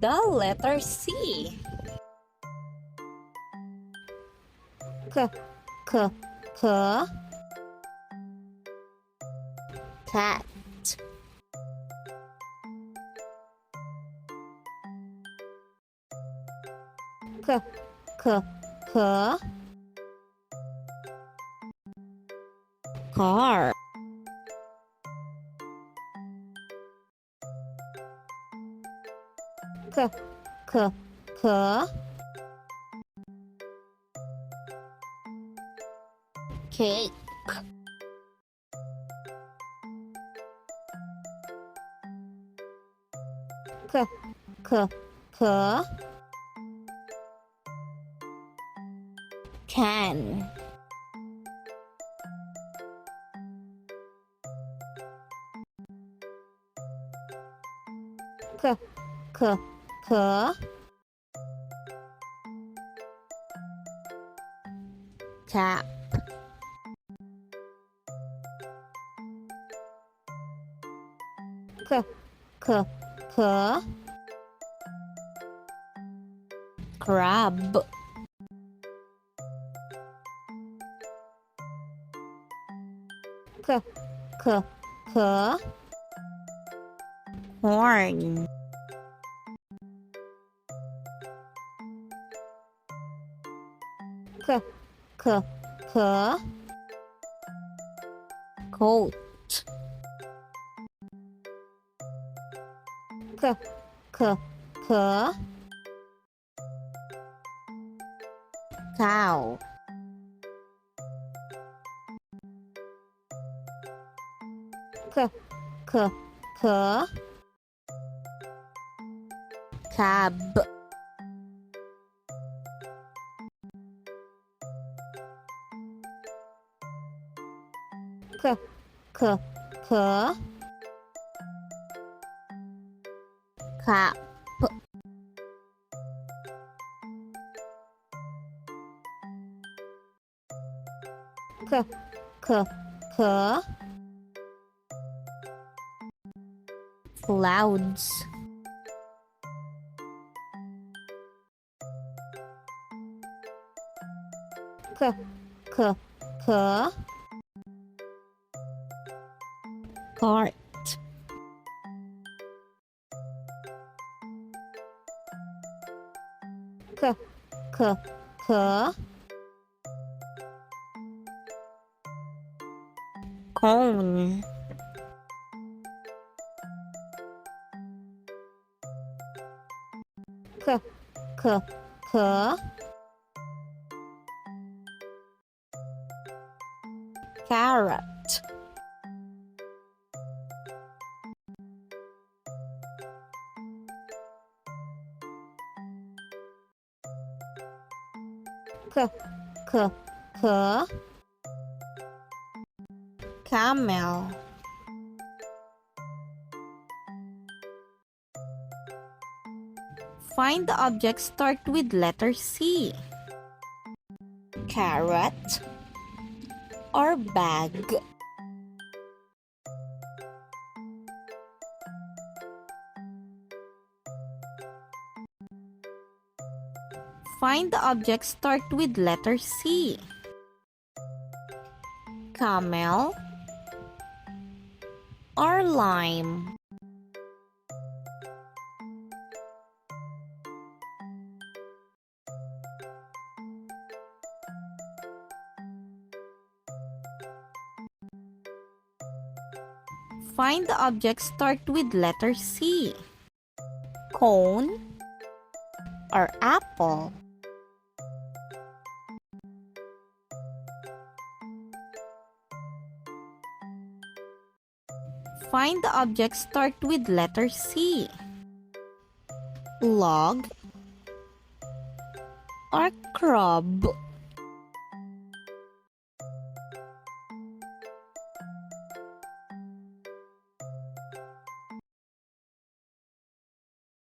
The letter C. K, k, k. Cat. K, k, k. Car. K, k, k. Cake. K, k, k. Can. K, k, k. Cap. K, k, k. Crab. K, k, k. Horn. K, k, k. Coat. K, k, k. Cow. K, k, k. Cab. K, k, k. Cap. K, k, k. Clouds. K, k, k. Cart. K, k, k. Cone. K, k, k. Carrot. K, k, k. Camel. Find the objects start with letter C. Carrot or bag. Find the objects start with letter C. Camel or lime. Find the objects start with letter C. Cone or apple. Find the objects start with letter C. Log or crab.